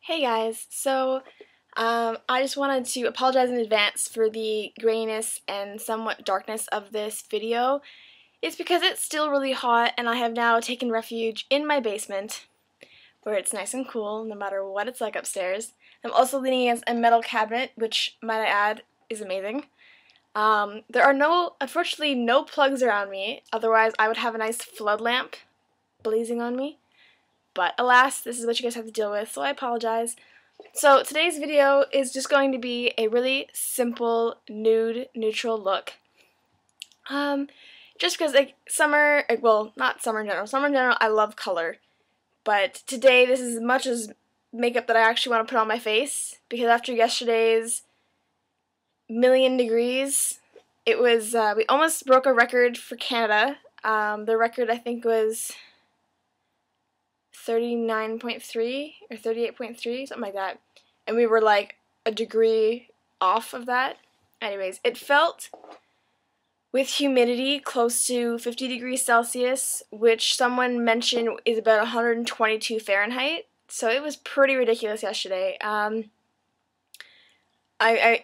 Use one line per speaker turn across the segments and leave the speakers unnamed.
Hey guys, I just wanted to apologize in advance for the grayness and somewhat darkness of this video. It's because it's still really hot and I have now taken refuge in my basement where it's nice and cool no matter what it's like upstairs. I'm also leaning against a metal cabinet, which, might I add, is amazing. There are unfortunately no plugs around me, otherwise I would have a nice flood lamp blazing on me. But alas, this is what you guys have to deal with, so I apologize. So today's video is just going to be a really simple nude neutral look. Just because not summer in general. Summer in general, I love color. But today, this is as much as makeup that I actually want to put on my face, because after yesterday's million degrees, it was, we almost broke a record for Canada. The record, I think, was 39.3 or 38.3, something like that. And we were like a degree off of that. Anyways, it felt, with humidity, close to 50 degrees Celsius, which someone mentioned is about 122 Fahrenheit. So it was pretty ridiculous yesterday. I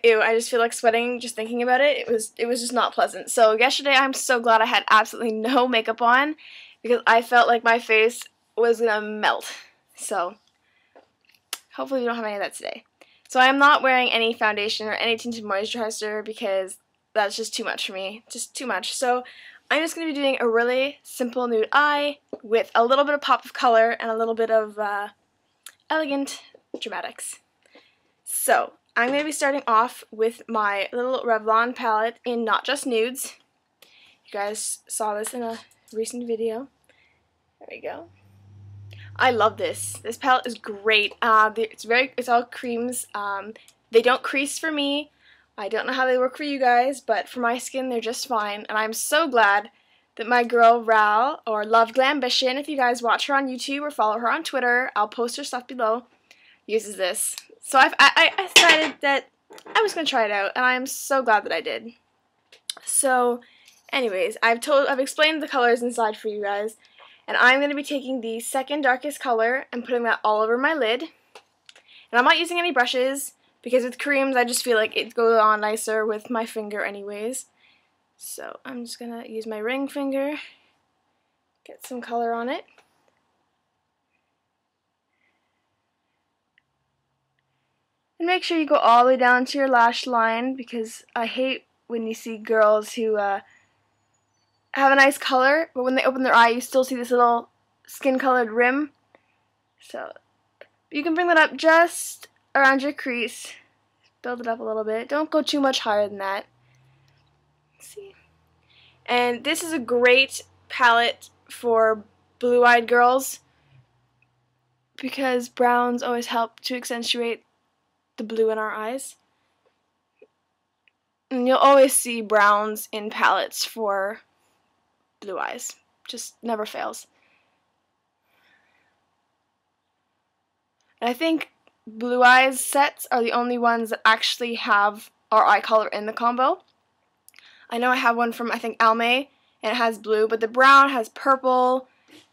just feel like sweating just thinking about it. It was just not pleasant. So yesterday, I'm so glad I had absolutely no makeup on, because I felt like my face was gonna melt. So hopefully we don't have any of that today. So I am not wearing any foundation or any tinted moisturizer because that's just too much for me. Just too much. So I'm just going to be doing a really simple nude eye with a little bit of pop of color and a little bit of elegant dramatics. So I'm going to be starting off with my little Revlon palette in Not Just Nudes. You guys saw this in a recent video. There we go. I love this. This palette is great. It's all creams. They don't crease for me. I don't know how they work for you guys, but for my skin, they're just fine. And I'm so glad that my girl Ral, or Love Glambition, if you guys watch her on YouTube or follow her on Twitter, I'll post her stuff below, uses this. So I decided that I was gonna try it out, and I'm so glad that I did. So, anyways, I've explained the colors inside for you guys. And I'm going to be taking the second darkest color and putting that all over my lid. And I'm not using any brushes, because with creams I just feel like it goes on nicer with my finger anyways. So I'm just going to use my ring finger, get some color on it. And make sure you go all the way down to your lash line, because I hate when you see girls who have a nice color, but when they open their eye, you still see this little skin-colored rim. So you can bring that up just around your crease. Build it up a little bit. Don't go too much higher than that. Let's see. And this is a great palette for blue-eyed girls, because browns always help to accentuate the blue in our eyes. And you'll always see browns in palettes for blue eyes. Just never fails. And I think blue eyes sets are the only ones that actually have our eye color in the combo. I know I have one from, I think, Almay, and it has blue, but the brown has purple,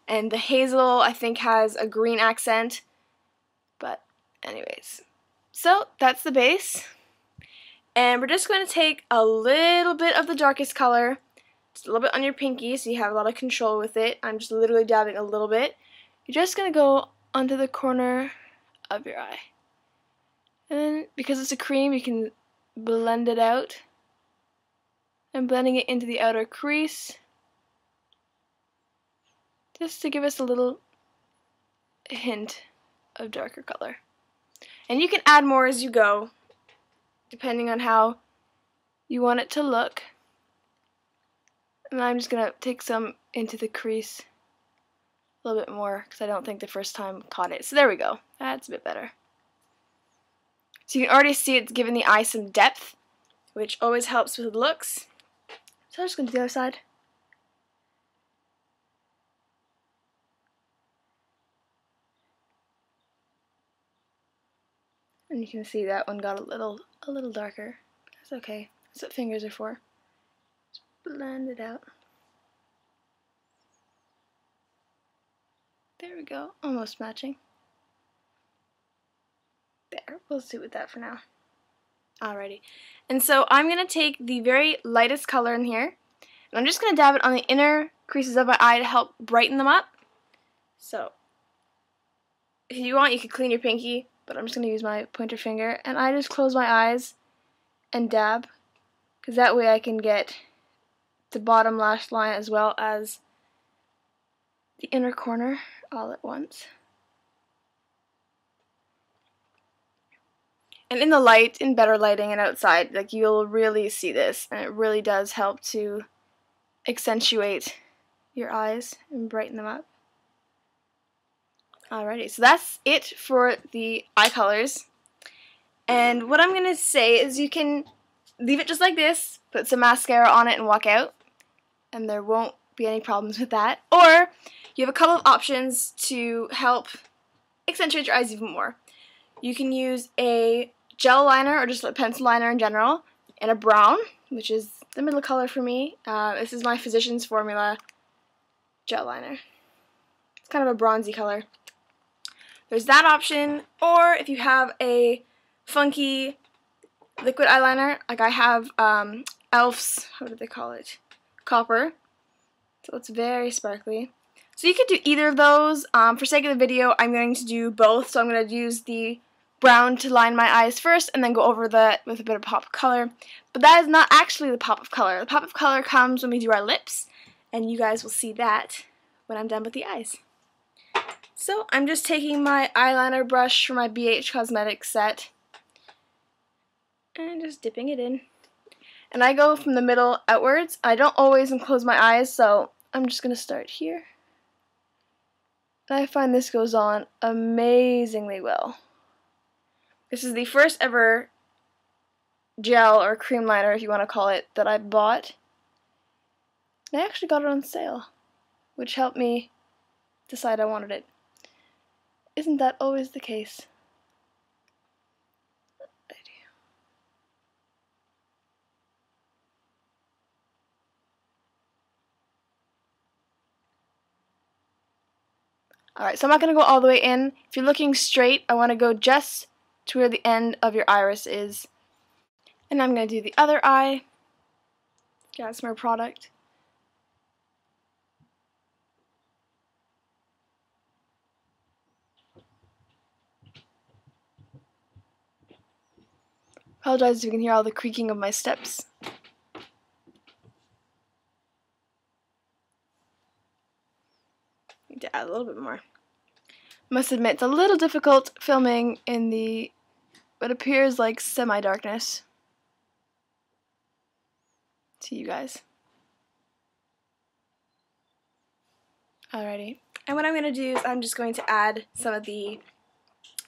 and the hazel, I think, has a green accent. But anyways, so that's the base. And we're just going to take a little bit of the darkest color, just a little bit on your pinky so you have a lot of control with it. I'm just literally dabbing a little bit. You're just going to go onto the corner of your eye. And then, because it's a cream, you can blend it out. I'm blending it into the outer crease, just to give us a little hint of darker color. And you can add more as you go, depending on how you want it to look. And I'm just going to take some into the crease a little bit more, because I don't think the first time caught it. So there we go. That's a bit better. So you can already see it's giving the eye some depth, which always helps with looks. So I'm just going to do the other side. And you can see that one got a little darker. That's okay. That's what fingers are for. Just blend it out. There we go. Almost matching. We'll do with that for now. Alrighty. And so I'm going to take the very lightest color in here, and I'm just going to dab it on the inner creases of my eye to help brighten them up. So, if you want, you could clean your pinky, but I'm just going to use my pointer finger, and I just close my eyes and dab, because that way I can get the bottom lash line as well as the inner corner all at once. And in the light, in better lighting and outside, like, you'll really see this, and it really does help to accentuate your eyes and brighten them up. Alrighty, so that's it for the eye colors. And what I'm going to say is you can leave it just like this, put some mascara on it and walk out, and there won't be any problems with that. Or you have a couple of options to help accentuate your eyes even more. You can use a gel liner or just a pencil liner in general, and a brown, which is the middle color for me. This is my Physicians Formula gel liner. It's kind of a bronzy color. There's that option, or if you have a funky liquid eyeliner, like I have Elf's, how do they call it? Copper. So it's very sparkly. So you could do either of those. For sake of the video, I'm going to do both. So I'm going to use the brown to line my eyes first, and then go over that with a bit of pop of color. But that is not actually the pop of color. The pop of color comes when we do our lips, and you guys will see that when I'm done with the eyes. So I'm just taking my eyeliner brush from my BH Cosmetics set and just dipping it in. And I go from the middle outwards. I don't always close my eyes, so I'm just going to start here. And I find this goes on amazingly well. This is the first ever gel or cream liner, if you want to call it, that I bought. And I actually got it on sale, which helped me decide I wanted it. Isn't that always the case? Alright, so I'm not going to go all the way in. If you're looking straight, I want to go just to where the end of your iris is. And I'm going to do the other eye. Got some more product. Apologize if you can hear all the creaking of my steps. Need to add a little bit more. Must admit, it's a little difficult filming in the what appears like semi-darkness to you guys. Alrighty, and what I'm going to do is I'm just going to add some of the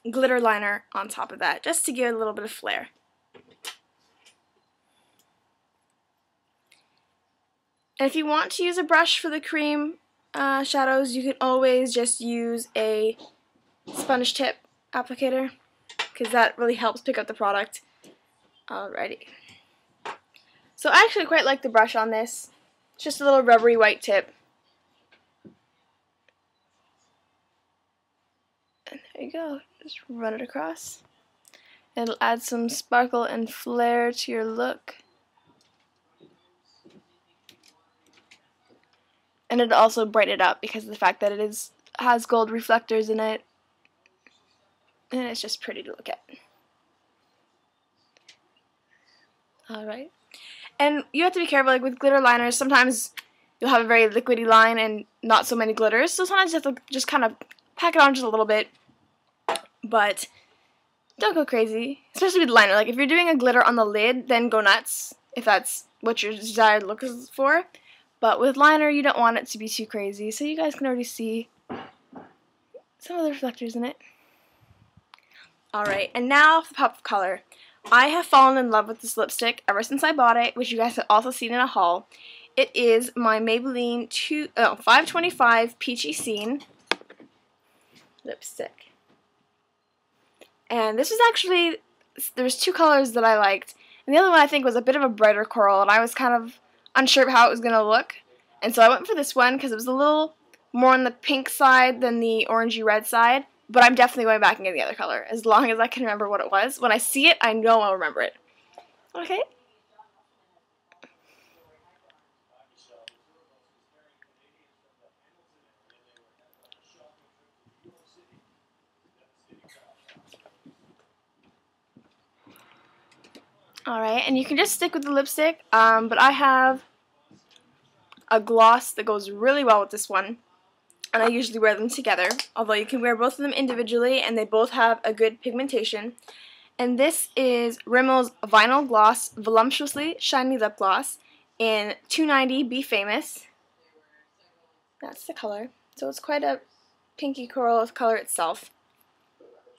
glitter liner on top of that, just to give it a little bit of flair. And if you want to use a brush for the cream shadows, you can always just use a sponge tip applicator, because that really helps pick up the product. Alrighty. So I actually quite like the brush on this. It's just a little rubbery white tip. And there you go. Just run it across. It'll add some sparkle and flair to your look. And it'll also brighten it up because of the fact that it has gold reflectors in it. And it's just pretty to look at. Alright. And you have to be careful, like with glitter liners, sometimes you'll have a very liquidy line and not so many glitters. So sometimes you have to just kind of pack it on just a little bit. But don't go crazy, especially with liner. Like if you're doing a glitter on the lid, then go nuts if that's what your desired look is for. But with liner, you don't want it to be too crazy. So you guys can already see some of the reflectors in it. Alright, and now for the pop of color. I have fallen in love with this lipstick ever since I bought it, which you guys have also seen in a haul. It is my Maybelline 525 Peachy Scene lipstick. And this was actually, there was two colors that I liked. And the other one I think was a bit of a brighter coral, and I was kind of unsure of how it was going to look. And so I went for this one because it was a little more on the pink side than the orangey red side. but I'm definitely going back and getting the other color, as long as I can remember what it was. When I see it, I know I'll remember it. Okay? Alright, and you can just stick with the lipstick, but I have a gloss that goes really well with this one, and I usually wear them together, although you can wear both of them individually, and they both have a good pigmentation. And this is Rimmel's Vinyl Gloss Voluptuously Shiny Lip Gloss in 290 Be Famous. That's the color. So it's quite a pinky coral color itself.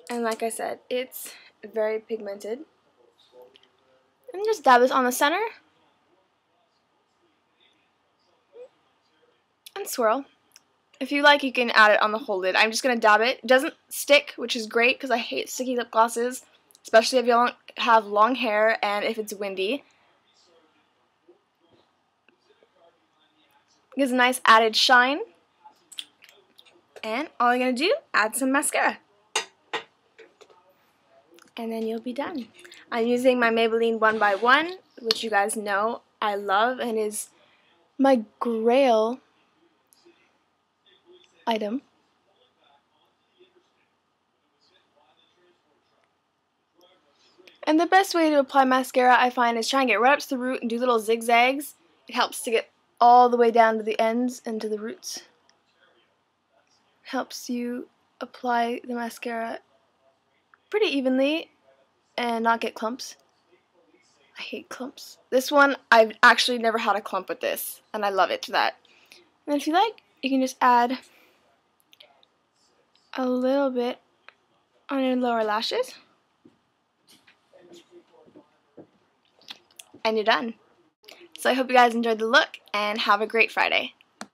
And like I said, it's very pigmented. And just dab this on the center. And swirl. If you like, you can add it on the whole lid. I'm just going to dab it. It doesn't stick, which is great because I hate sticky lip glosses, especially if you have long hair and if it's windy. It gives a nice added shine. And all you're going to do, add some mascara. And then you'll be done. I'm using my Maybelline OneByOne, which you guys know I love and is my grail item. And the best way to apply mascara, I find, is try and get right up to the root and do little zigzags. It helps to get all the way down to the ends and to the roots. Helps you apply the mascara pretty evenly and not get clumps. I hate clumps. This one, I've actually never had a clump with this, and I love it for that. And if you like, you can just add a little bit on your lower lashes. And you're done. So I hope you guys enjoyed the look, and have a great Friday.